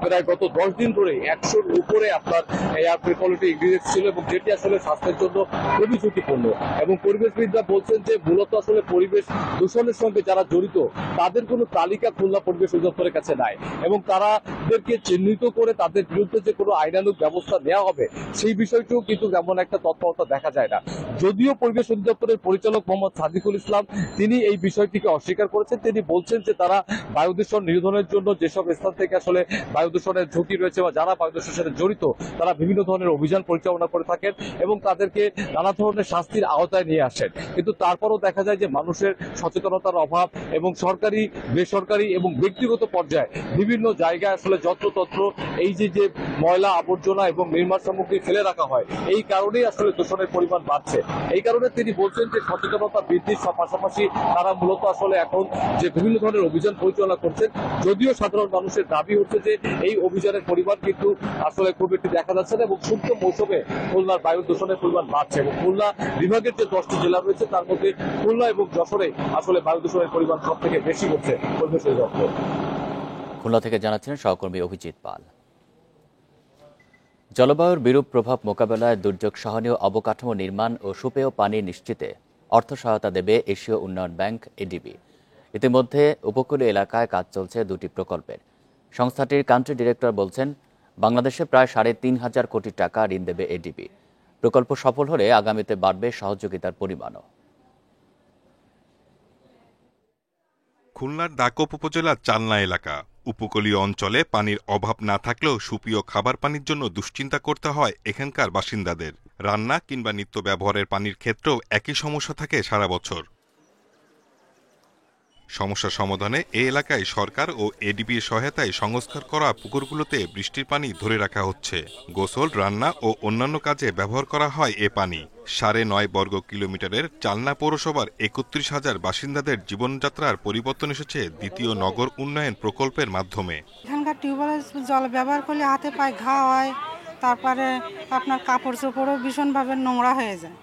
প্রায় গত 10 দিন ধরে 100-র উপরে আপনার এয়ার কোয়ালিটি ইন্ডেক্স ছিল, এবং যেটি আসলে স্বাস্থ্যের জন্য খুবই ঝুঁকিপূর্ণ। এবং পরিবেশবিদরা বলছেন যে মূলত আসলে পরিবেশ দূষণের সঙ্গে যারা জড়িত তাদের কোনো তালিকা খুলনা পরিবেশ অধিদপ্তরের কাছে নাই, এবং তাদেরকে চিহ্নিত করে তাদের বিরুদ্ধে যে কোনো আইনানুগ ব্যবস্থা নেওয়া হবে সেই বিষয়টিও কিন্তু তেমন একটা তৎপরতা দেখা যায় না। যদিও পরিবেশ অধিদপ্তরের পরিচালক মোহাম্মদ সাদিকুল ইসলাম তিনি এই বিষয়টিকে অস্বীকার করেছেন। তিনি বলছেন যে তারা বায়ু দূষণ নিরোধনের জন্য যেসব স্থান থেকে আসলে বায়ু দূষণের ঝুঁকি রয়েছে বা যারা বায়ু দূষণের সাথে জড়িত, তারা বিভিন্ন ধরনের অভিযান পরিচালনা করে থাকেন এবং তাদেরকে নানা ধরনের শাস্তির আওতায় নিয়ে আসেন। কিন্তু তারপরও দেখা যায় যে মানুষের সচেতনতার অভাব এবং সরকারি, বেসরকারি এবং ব্যক্তিগত পর্যায়ে বিভিন্ন জায়গায় আসলে যত্রতত্র এই যে ময়লা আবর্জনা এবং নির্মাণ সামগ্রী ফেলে রাখা হয়, এই কারণেই আসলে দূষণের পরিমাণ বাড়ছে। এই কারণে তিনি বলছেন যে সচেতনতা বৃদ্ধির পাশাপাশি তারা মূলত আসলে এখন যে বিভিন্ন ধরনের অভিযান পরিচালনা করছেন, যদিও সাধারণ মানুষের দাবি হচ্ছে যে এই অভিযানের পরিমাণ কিন্তু আসলে খুব একটি দেখা যাচ্ছে না, এবং শুষ্ক মৌসুমে খুলনার বায়ু দূষণের পরিমাণ বাড়ছে। এবং খুলনা বিভাগের যে 10টি জেলা রয়েছে তার মধ্যে খুলনা এবং যশোরে আসলে বায়ু দূষণের পরিমাণ সব থেকে বেশি হচ্ছে পরিবেশ অধিদপ্তর। খুলনা থেকে জানাচ্ছেন সহকর্মী অভিজিৎ পাল। জলবায়ুর বিরূপ প্রভাব মোকাবেলায় দুর্যোগ সহনীয় অবকাঠামো নির্মাণ ও সুপেয় পানি নিশ্চিতে অর্থ সহায়তা দেবে এশীয় উন্নয়ন ব্যাংক এডিবি। ইতিমধ্যে উপকূলীয় এলাকায় কাজ চলছে 2টি প্রকল্পের। সংস্থাটির কান্ট্রি ডিরেক্টর বলছেন, বাংলাদেশে প্রায় 3.5 কোটি টাকা ঋণ দেবে এডিবি। প্রকল্প সফল হলে আগামীতে বাড়বে সহযোগিতার পরিমাণও। খুলনার দাকোপ উপজেলার চালনা এলাকা উপকূলীয় অঞ্চলে পানির অভাব না থাকলেও সুপেয় খাবার পানির জন্য দুশ্চিন্তা করতে হয় এখানকার বাসিন্দাদের। রান্না কিংবা নিত্য ব্যবহারের পানির ক্ষেত্রেও একই সমস্যা থাকে সারা বছর। সমস্যা সমাধানে এ এলাকায় সরকার ও এডিবির সহায়তায় সংস্কার করা পুকুরগুলোতে বৃষ্টির পানি ধরে রাখা হচ্ছে। গোসল, রান্না ও অন্যান্য কাজে ব্যবহার করা হয় এ পানি। 9.5 বর্গ কিলোমিটারের চালনা পৌরসভার 31,000 বাসিন্দাদের জীবনযাত্রার পরিবর্তন এসেছে দ্বিতীয় নগর উন্নয়ন প্রকল্পের মাধ্যমে। এখানকার টিউবওয়েলের জল ব্যবহার করলে হাতে পায়ে ঘা হয়, তারপরে আপনার কাপড় চোপড়ও ভীষণভাবে নোংরা হয়ে যায়।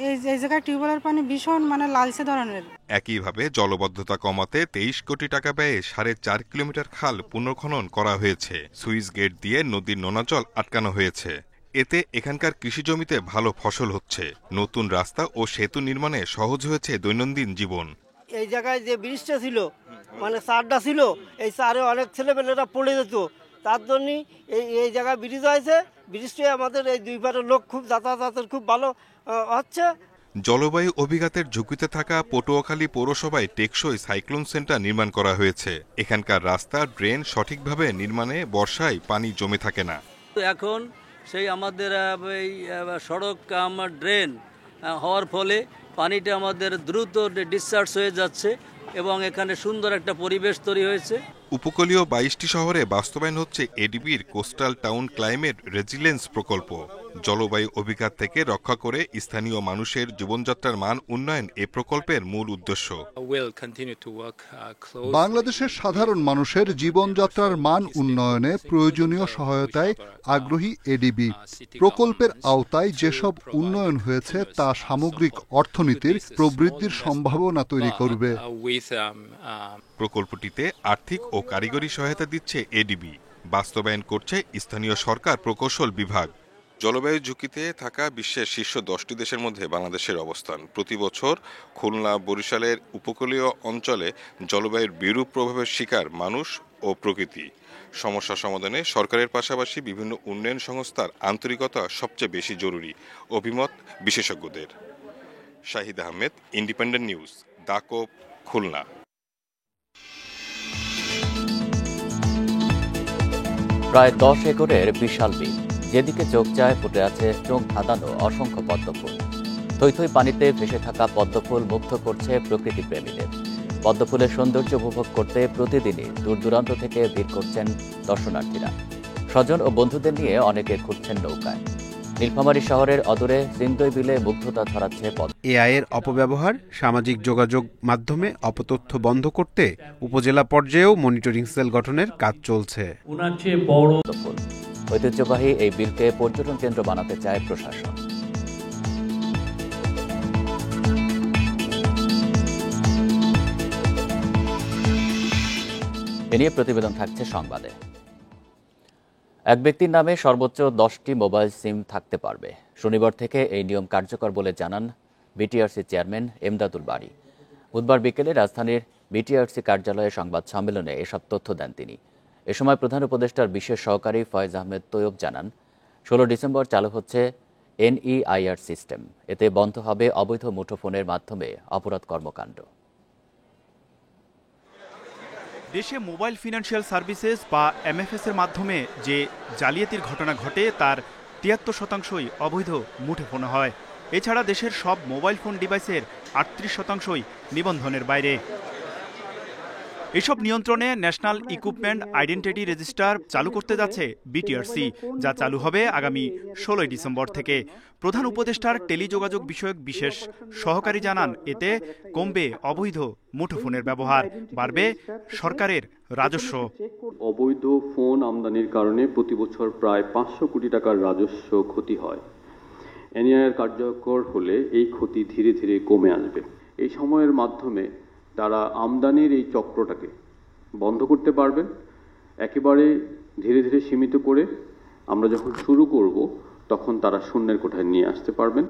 এই জায়গায় টিউবওয়েলের পানি ভীষণ লালচে ধরনের। একইভাবে জলবদ্ধতা কমাতে 23 কোটি টাকা ব্যয়ে 4.5 কিলোমিটার খাল পুনর্খনন করা হয়েছে। সুইচ গেট দিয়ে নদীর নোনা জল আটকানো হয়েছে। এতে এখানকার কৃষি জমিতে ভালো ফসল হচ্ছে। নতুন রাস্তা ও সেতু নির্মাণে সহজ হয়েছে দৈনন্দিন জীবন। এই জায়গায় যে ব্রিজটা ছিল, চারটা ছিল, এই চারে অনেক ছেলেপেলেরা পড়ে যেত, তার জন্যই এই জায়গায় ব্রিজ হয়েছে। ব্রিজটি আমাদের এই দুই পারের লোক খুব যাতায়াতের খুব ভালো হচ্ছে। জলবায়ু অভিঘাতের ঝুঁকিতে থাকা পটুয়াখালী পৌরসভায় টেকসই সাইক্লোন সেন্টার নির্মাণ করা হয়েছে। এখানকার রাস্তা, ড্রেন সঠিকভাবে নির্মাণে বর্ষায় পানি জমে থাকে না। এখন সেই আমাদের এই সড়ক ড্রেন হওয়ার ফলে পানিটা আমাদের দ্রুত ডিসচার্জ হয়ে যাচ্ছে এবং এখানে সুন্দর একটা পরিবেশ তৈরি হয়েছে। উপকূলীয় 22টি শহরে বাস্তবায়ন হচ্ছে এডিবির কোস্টাল টাউন ক্লাইমেট রেজিলেন্স প্রকল্প। জলবায়ু অভিঘাত থেকে রক্ষা করে স্থানীয় মানুষের জীবনযাত্রার মান উন্নয়ন এ প্রকল্পের মূল উদ্দেশ্য। বাংলাদেশের সাধারণ মানুষের জীবনযাত্রার মান উন্নয়নে প্রয়োজনীয় সহায়তায় আগ্রহী এডিবি। প্রকল্পের আওতায় যেসব উন্নয়ন হয়েছে তা সামগ্রিক অর্থনীতির প্রবৃদ্ধির সম্ভাবনা তৈরি করবে। প্রকল্পটিতে আর্থিক ও কারিগরি সহায়তা দিচ্ছে এডিবি। বাস্তবায়ন করছে স্থানীয় সরকার প্রকৌশল বিভাগ। জলবায়ু ঝুঁকিতে থাকা বিশ্বের শীর্ষ 10টি দেশের মধ্যে বাংলাদেশের অবস্থান। প্রতি বছর খুলনা, বরিশালের উপকূলীয় অঞ্চলে জলবায়ুর বিরূপ প্রভাবের শিকার মানুষ ও প্রকৃতি। সমস্যা সমাধানে সরকারের পাশাপাশি বিভিন্ন উন্নয়ন সংস্থার আন্তরিকতা সবচেয়ে বেশি জরুরি, অভিমত বিশেষজ্ঞদের। Shahid Ahmed, independent news, Dacope, Khulna. প্রায় 10 একরের বিশাল বিল, যেদিকে চোখ যায় ফুটে আছে চোখ ধাঁধানো অসংখ্য পদ্মফুল। থই থই পানিতে ভেসে থাকা পদ্মফুল মুগ্ধ করছে প্রকৃতি প্রেমীদের। পদ্মফুলের সৌন্দর্য উপভোগ করতে প্রতিদিনই দূর দূরান্ত থেকে ভিড় করছেন দর্শনার্থীরা। স্বজন ও বন্ধুদের নিয়ে অনেকে ঘুরছেন নৌকায়। নীলফামারী শহরের অদূরে সিন্দই বিলে মুগ্ধতা ছড়াচ্ছে এআই এর অপব্যবহার, সামাজিক যোগাযোগ মাধ্যমে অপতথ্য বন্ধ করতে উপজেলা পর্যায়েও মনিটরিং সেল গঠনের কাজ চলছে। ঐতিহ্যবাহী এই বিলকে পর্যটন কেন্দ্র বানাতে চায় প্রশাসন। এ নিয়ে প্রতিবেদন থাকছে সংবাদে। এক ব্যক্তির নামে সর্বোচ্চ 10টি মোবাইল সিম থাকতে পারবে। শনিবার থেকে এই নিয়ম কার্যকর বলে জানান বিটিআরসি চেয়ারম্যান এমদাদুল বারী। বুধবার বিকেলে রাজধানীর বিটিআরসি কার্যালয়ে সংবাদ সম্মেলনে এসব তথ্য দেন তিনি। এ সময় প্রধান উপদেষ্টার বিশেষ সহকারী ফয়েজ আহমেদ তৈয়ব জানান, 16 ডিসেম্বর চালু হচ্ছে NEIR সিস্টেম। এতে বন্ধ হবে অবৈধ মুঠোফোনের মাধ্যমে অপরাধ কর্মকাণ্ড। দেশে মোবাইল ফিনান্সিয়াল সার্ভিসেস বা MFS এর মাধ্যমে যে জালিয়াতির ঘটনা ঘটে তার 73% অবৈধ মুঠোফোন হয়। এছাড়া দেশের সব মোবাইল ফোন ডিভাইসের 38% নিবন্ধনের বাইরে। এসব নিয়ন্ত্রণে ন্যাশনাল ইকুইপমেন্ট আইডেন্টিটি রেজিস্টার চালু করতে যাচ্ছে বিটিআরসি, যা চালু হবে আগামী 16 ডিসেম্বর থেকে। প্রধান উপদেষ্টার টেলিযোগাযোগ বিষয়ক বিশেষ সহকারী জানান, এতে কমবে অবৈধ মুঠোফোনের ব্যবহার, বাড়বে সরকারের রাজস্ব। অবৈধ ফোন আমদানির কারণে প্রতি বছর প্রায় 500 কোটি টাকার রাজস্ব ক্ষতি হয়। NEIR কার্যকর হলে এই ক্ষতি ধীরে ধীরে কমে আসবে। এই সময়ের মাধ্যমে তারা আমদানির এই চক্রটাকে বন্ধ করতে পারবেন, একেবারে ধীরে ধীরে সীমিত করে আমরা যখন শুরু করব তখন তারা শূন্যের কোঠায় নিয়ে আসতে পারবেন।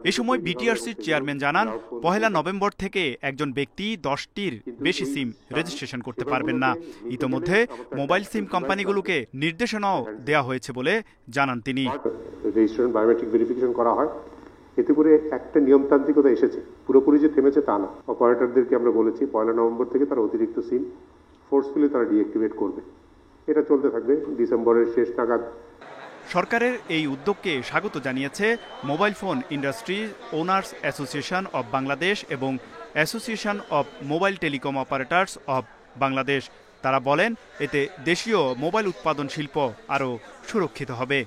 এ সময় বিটিআরসির চেয়ারম্যান জানান, 1 নভেম্বর থেকে একজন ব্যক্তি 10টির বেশি সিম রেজিস্ট্রেশন করতে পারবেন না। ইতোমধ্যে মোবাইল সিম কোম্পানিগুলোকে নির্দেশনাও দেওয়া হয়েছে বলে জানান তিনি। রেজিস্ট্রেশন বায়োমেট্রিক ভেরিফিকেশন করা হয়, এতে করে একটা নিয়মতান্ত্রিকতা এসেছে, পুরোপুরি যে থেমেছে তা না। অপারেটরদেরকে আমরা বলেছি 1 নভেম্বর থেকে তারা অতিরিক্ত সিম ফোর্সফুলি তারা ডিঅ্যাক্টিভেট করবে। এটা চলতে থাকবে ডিসেম্বরের শেষ নাগাদ। সরকারের এই উদ্যোগকে স্বাগত জানিয়েছে mobile phone industry owners association of Bangladesh এবং association of mobile telecom operators of Bangladesh. তারা বলেন, এতে দেশীয় মোবাইল উৎপাদন শিল্প আরও সুরক্ষিত হবে।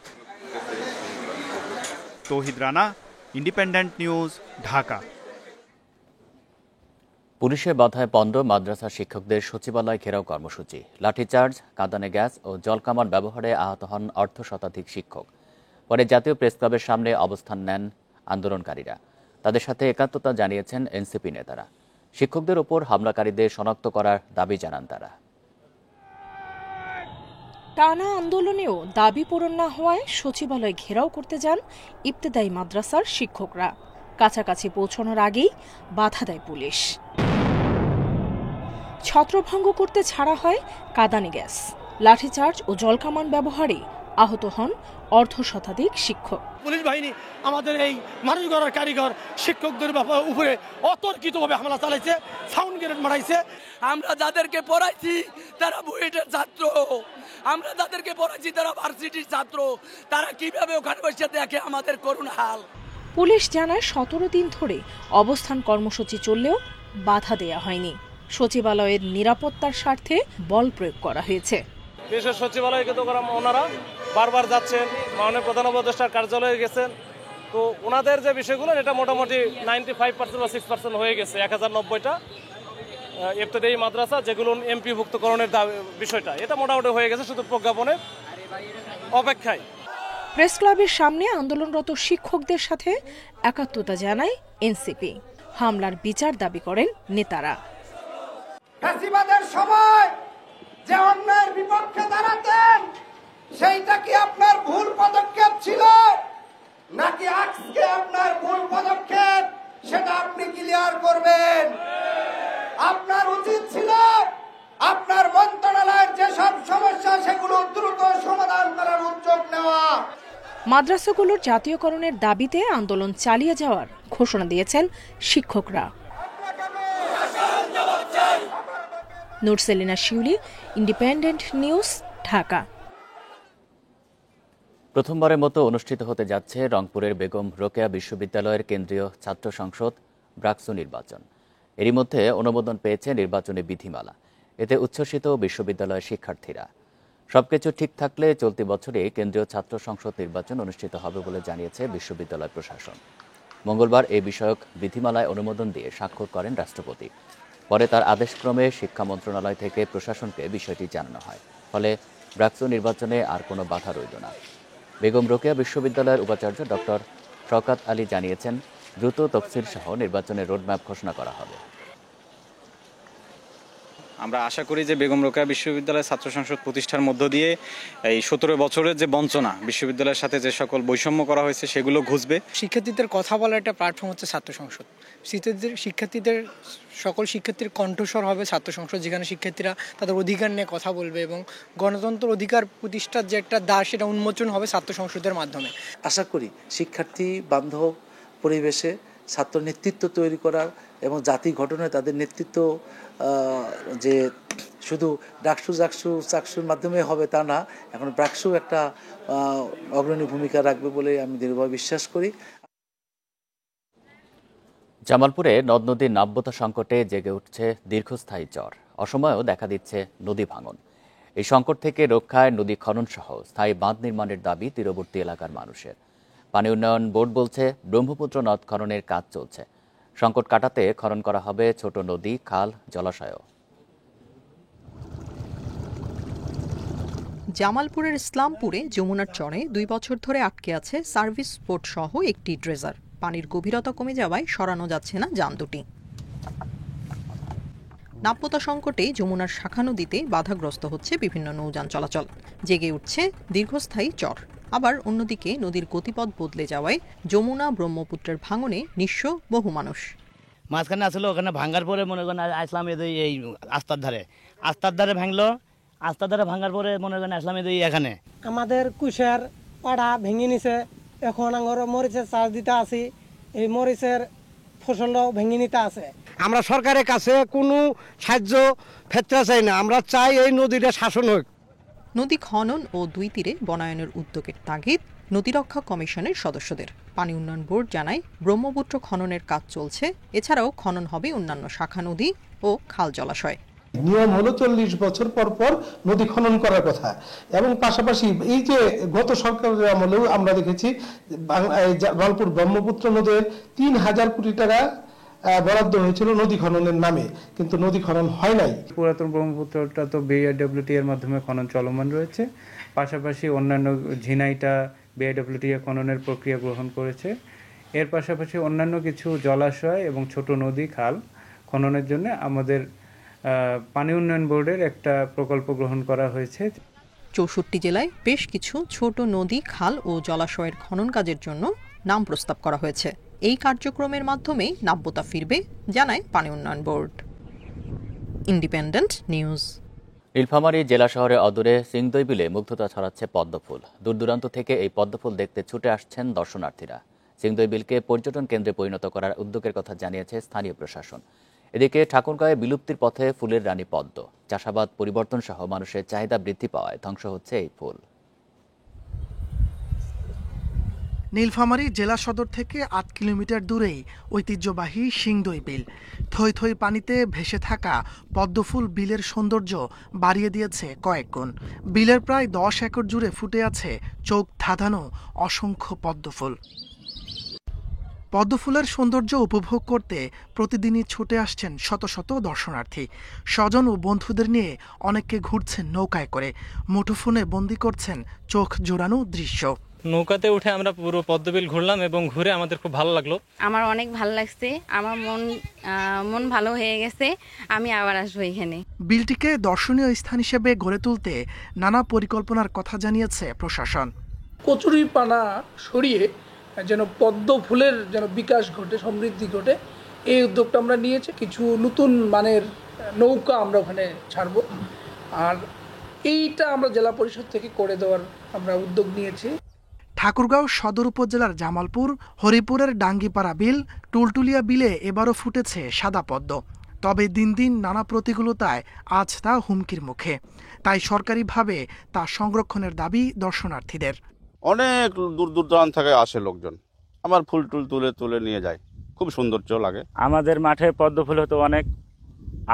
তৌহিদ রানা, ইন্ডিপেন্ডেন্ট নিউজ, ঢাকা। পুলিশের বাধায় পণ্ড মাদ্রাসা শিক্ষকদের সচিবালয় ঘেরাও কর্মসূচি। লাঠিচার্জ, কাঁদানে গ্যাস ও জলকামান ব্যবহারে আহত হন অর্ধশতাধিক শিক্ষক। পরে জাতীয় প্রেসক্লাবের সামনে অবস্থান নেন আন্দোলনকারীরা। তাদের সাথে একাত্মতা জানিয়েছেন এনসিপি নেতারা। শিক্ষকদের ওপর হামলাকারীদের শনাক্ত করার দাবি জানান তারা। টানা আন্দোলনেও দাবি পূরণ না হওয়ায় সচিবালয় ঘেরাও করতে যান ইবতেদায়ী মাদ্রাসার শিক্ষকরা। কাছাকাছি পৌঁছানোর আগেই বাধা দেয় পুলিশ। ছত্রভঙ্গ করতে ছাড়া হয় কাঁদানে গ্যাস। লাঠিচার্জ ও জলকামান ব্যবহারে আহত হন অর্ধশতাধিক শিক্ষক। পুলিশ বাহিনী আমাদের এই মানুষ গড়ার কারিগর শিক্ষকদের উপরে অতর্কিতভাবে হামলা চালাইছে, সাউন্ড গ্রেনেড মারাইছে। আমরা যাদেরকে পড়াইছি তারা বুয়েটের ছাত্র, আমরা যাদেরকে পড়াইছি তারা ভার্সিটির ছাত্র, তারা কিভাবে ওখানে বসে দেখে আমাদের করুণ হাল। পুলিশ জানায় 17 দিন ধরে অবস্থান কর্মসূচি চললেও বাধা দেয়া হয়নি। সচিবালয়ের নিরাপত্তার স্বার্থে বল প্রয়োগ করা হয়েছে। দেশের সচিবালয়কে তো ওনারা বারবার যাচ্ছেন, মাননীয় প্রধান উপদেষ্টার কার্যালয়ে গেছেন, তো ওনাদের যে বিষয়গুলো এটা মোটামুটি 95% বা 6% হয়ে গেছে। 1090টা ইবতেদায়ী মাদ্রাসা যেগুলো এমপিভুক্তকরণের বিষয়টা এটা মোটামুটি হয়ে গেছে, শুধু প্রজ্ঞাপনের অপেক্ষায়। প্রেস ক্লাবের সামনে আন্দোলনরত শিক্ষকদের সাথে একাত্মতা জানায় এনসিপি। হামলার বিচার দাবি করেন নেতারা। ফ্যাসিবাদের সময় যে অন্যায়ের বিপক্ষে দাঁড়াতেন সেইটা কি আপনার ভুল পদক্ষেপ ছিল নাকি আজকে আপনার ভুল পদক্ষেপ, সেটা আপনি ক্লিয়ার করবেন। আপনার উচিত ছিল আপনার মন্ত্রণালয়ের যেসব সমস্যা সেগুলো দ্রুত সমাধান করার উদ্যোগ নেওয়া। মাদ্রাসাগুলোর জাতীয়করণের দাবিতে আন্দোলন চালিয়ে যাওয়ার ঘোষণা দিয়েছেন শিক্ষকরা। নুরসেলিনা শিউলি, ইন্ডিপেন্ডেন্ট নিউজ, ঢাকা। প্রথমবারের মতো অনুষ্ঠিত হতে যাচ্ছে রংপুরের বেগম রোকেয়া বিশ্ববিদ্যালয়ের কেন্দ্রীয় ছাত্র সংসদ ব্রাকসু নির্বাচন। এরই মধ্যে অনুমোদন পেয়েছে নির্বাচনী বিধিমালা। এতে উচ্ছ্বসিত বিশ্ববিদ্যালয়ের শিক্ষার্থীরা। সবকিছু ঠিক থাকলে চলতি বছরে কেন্দ্রীয় ছাত্র সংসদ নির্বাচন অনুষ্ঠিত হবে বলে জানিয়েছে বিশ্ববিদ্যালয় প্রশাসন। মঙ্গলবার এই বিষয়ক বিধিমালায় অনুমোদন দিয়ে স্বাক্ষর করেন রাষ্ট্রপতি। পরে তার আদেশক্রমে শিক্ষা মন্ত্রণালয় থেকে প্রশাসনকে বিষয়টি জানানো হয়। ফলে ব্রাকসু নির্বাচনে আর কোনো বাধা রইল না। বেগম রোকেয়া বিশ্ববিদ্যালয়ের উপাচার্য ডক্টর শওকত আলী জানিয়েছেন, দ্রুত তফসিল সহ নির্বাচনের রোডম্যাপ ঘোষণা করা হবে। আমরা আশা করি যে বেগম রোকেয়া বিশ্ববিদ্যালয়ের ছাত্র সংসদ প্রতিষ্ঠার মধ্য দিয়ে এই 17 বছরের যে বঞ্চনা, বিশ্ববিদ্যালয়ের সাথে যে সকল বৈষম্য করা হয়েছে সেগুলো ঘুচবে। শিক্ষার্থীদের কথা বলার একটা প্ল্যাটফর্ম হচ্ছে ছাত্র সংসদ। শিক্ষার্থীদের সকল শিক্ষার্থীর কণ্ঠস্বর হবে ছাত্র সংসদ, যেখানে শিক্ষার্থীরা তাদের অধিকার নিয়ে কথা বলবে এবং গণতন্ত্র অধিকার প্রতিষ্ঠার যে একটা দ্বার সেটা উন্মোচন হবে ছাত্র সংসদের মাধ্যমে। আশা করি শিক্ষার্থী বান্ধব পরিবেশে ছাত্র নেতৃত্ব তৈরি করার এবং জাতি গঠনে তাদের নেতৃত্ব যে শুধু চাকসুর মাধ্যমে হবে তা না, এখন ব্রাকসু একটা অগ্রণী ভূমিকা রাখবে বলে আমি দৃঢ়ভাবে বিশ্বাস করি। জামালপুরে নদ নদীর নাব্যতা সংকটে জেগে উঠছে দীর্ঘস্থায়ী জ্বর। অসময়েও দেখা দিচ্ছে নদী ভাঙন। এই সংকট থেকে রক্ষায় নদী খনন সহ স্থায়ী বাঁধ নির্মাণের দাবি তীরবর্তী এলাকার মানুষের। পানি উন্নয়ন বোর্ড বলছে, ব্রহ্মপুত্র নদ খননের কাজ চলছে। সংকট কাটাতে খনন করা হবে ছোট নদী, খাল, জলাশয়ও। জামালপুরের ইসলামপুরে যমুনার চরে 2 বছর ধরে আটকে আছে সার্ভিস বোট সহ একটি ড্রেজার। পানির গভীরতা কমে যাওয়ায় সরানো যাচ্ছে না যান দুটি। নাব্যতা সংকটে যমুনার শাখা নদীতে বাধাগ্রস্ত হচ্ছে বিভিন্ন নৌযান চলাচল। জেগে উঠছে দীর্ঘস্থায়ী জ্বর। আবার অন্যদিকে নদীর গতিপথ বদলে যাওয়ায় যমুনা ব্রহ্মপুত্রের ভাঙনে নিঃস্ব বহু মানুষ। মাঝখানে আসলে ওখানে ভাঙার পরে মনে করেন আসলাম এই আস্তার ধারে ভাঙলো। আস্তার ধারে ভাঙার পরে মনে করেন আসলাম এখানে। আমাদের কুশের পাড়া ভেঙে নিছে, এখন আঙর মরিচের চাষ দিতে আছি, এই মরিচের ফসলটাও ভেঙে নিতে আছে। আমরা সরকারের কাছে কোনো সাহায্য ফেরতে চাই না, আমরা চাই এই নদীটা শাসন হোক। নদী খনন ও 2 তীরে বনায়নের উদ্যোগের তাগিদ নদীরক্ষা কমিশনের সদস্যদের। পানি উন্নয়ন বোর্ড জানায়, ব্রহ্মপুত্র খননের কাজ চলছে। এছাড়াও খনন হবে অন্যান্য শাখা নদী ও খাল জলাশয়। নিয়ম হলো 40 বছর পর পর নদী খনন করার কথা। এবং পাশাপাশি এই যে গত সরকারের আমলেও আমরা দেখেছি জামালপুর ব্রহ্মপুত্র নদীর 3000 কোটি টাকা বরাদ্দ হয়েছিল নদী খননের নামে, কিন্তু নদী খনন হয় নাই। পুরাতন ব্রহ্মপুত্রটা তো বিআরডব্লিউটি এর মাধ্যমে খনন চলমান রয়েছে। পাশাপাশি অন্যান্য ঝিনাইটা বিআরডব্লিউটি খননের প্রক্রিয়া গ্রহণ করেছে। এর পাশাপাশি অন্যান্য কিছু জলাশয় এবং ছোট নদী, খাল খননের জন্য আমাদের পানি উন্নয়ন বোর্ডের একটা প্রকল্প গ্রহণ করা হয়েছে। 64 জেলায় বেশ কিছু ছোট নদী, খাল ও জলাশয়ের খনন কাজের জন্য নাম প্রস্তাব করা হয়েছে। এই কার্যক্রমের মাধ্যমে নাব্যতা ফিরবে, জানায় পানি উন্নয়ন বোর্ড। Independent news. নীলফামারী জেলা শহরের অদূরে সিংদই বিলে মুগ্ধতা ছড়াচ্ছে পদ্মফুল। দূর দূরান্ত থেকে এই পদ্মফুল দেখতে ছুটে আসছেন দর্শনার্থীরা। সিংদই বিলকে পর্যটন কেন্দ্রে পরিণত করার উদ্যোগের কথা জানিয়েছে স্থানীয় প্রশাসন। এদিকে ঠাকুরগাঁয়ে বিলুপ্তির পথে ফুলের রানী পদ্ম। চাষাবাদ পরিবর্তন সহ মানুষের চাহিদা বৃদ্ধি পাওয়ায় ধ্বংস হচ্ছে এই ফুল। নীলফামারী জেলা সদর থেকে 8 কিলোমিটার দূরেই ঐতিহ্যবাহী সিংদই বিল। থই থই পানিতে ভেসে থাকা পদ্মফুল বিলের সৌন্দর্য বাড়িয়ে দিয়েছে কয়েক গুণ। বিলের প্রায় 10 একর জুড়ে ফুটে আছে চোখ ধাঁধানো অসংখ্য পদ্মফুল। পদ্মফুলের সৌন্দর্য উপভোগ করতে প্রতিদিনই ছুটে আসছেন শত শত দর্শনার্থী। স্বজন ও বন্ধুদের নিয়ে অনেকে ঘুরছেন নৌকায় করে, মুঠোফোনে বন্দি করছেন চোখ জোড়ানো দৃশ্য। নৌকাতে উঠে আমরা পুরো পদ্মবিল ঘুরলাম এবং ঘুরে আমাদের খুব ভালো লাগলো। আমার অনেক ভালো লাগছে, আমার মন ভালো হয়ে গেছে, আমি আবার আসবো এখানে। বিলটিকে দর্শনীয় স্থান হিসেবে গড়ে তুলতে নানা পরিকল্পনার কথা জানিয়েছে প্রশাসন। কচুরি পানা সরিয়ে যেন পদ্ম ফুলের যেন বিকাশ ঘটে, সমৃদ্ধি ঘটে, এই উদ্যোগটা আমরা নিয়েছি। কিছু নতুন মানের নৌকা আমরা ওখানে ছাড়বো, আর এইটা আমরা জেলা পরিষদ থেকে করে দেওয়ার আমরা উদ্যোগ নিয়েছি। ঠাকুরগাঁও সদর উপজেলার জামালপুর, হরিপুরের ডাঙ্গিপাড়া বিল, টুলটুলিয়া বিলে এবারও ফুটেছে সাদা পদ্ম। তবে দিন দিন নানা প্রতিকূলতায় আজ তা হুমকির মুখে। তাই সরকারিভাবে তা সংরক্ষণের দাবি দর্শনার্থীদের। অনেক দূর দূর দূরান্ত থেকে আসে লোকজন, আবার ফুল টুল তুলে নিয়ে যায়, খুব সৌন্দর্য লাগে। আমাদের মাঠে পদ্ম ফুল হতো অনেক,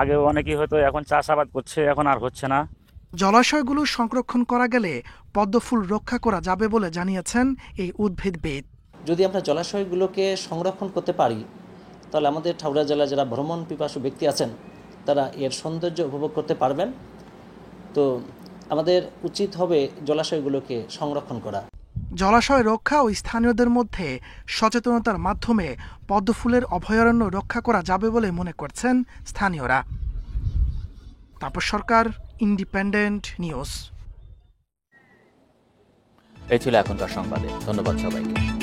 আগে অনেকই হতো, এখন চাষাবাদ করছে, এখন আর হচ্ছে না। জলাশয়গুলো সংরক্ষণ করা গেলে পদ্ম ফুল রক্ষা করা যাবে বলে জানিয়েছেন এই উদ্ভিদবিদ। যদি আমরা জলাশয়গুলোকে সংরক্ষণ করতে পারি তাহলে আমাদের ঠাকুরা জেলায় যারা ভ্রমণ পিপাসু ব্যক্তি আছেন তারা এর সৌন্দর্য উপভোগ করতে পারবেন। তো আমাদের উচিত হবে জলাশয়গুলোকে সংরক্ষণ করা। জলাশয় রক্ষা ও স্থানীয়দের মধ্যে সচেতনতার মাধ্যমে পদ্ম ফুলের অভয়ারণ্য রক্ষা করা যাবে বলে মনে করছেন স্থানীয়রা। তাপস সরকার, ইন্ডিপেন্ডেন্ট নিউজ। এই ছিল এখনকার সংবাদে। ধন্যবাদ সবাইকে।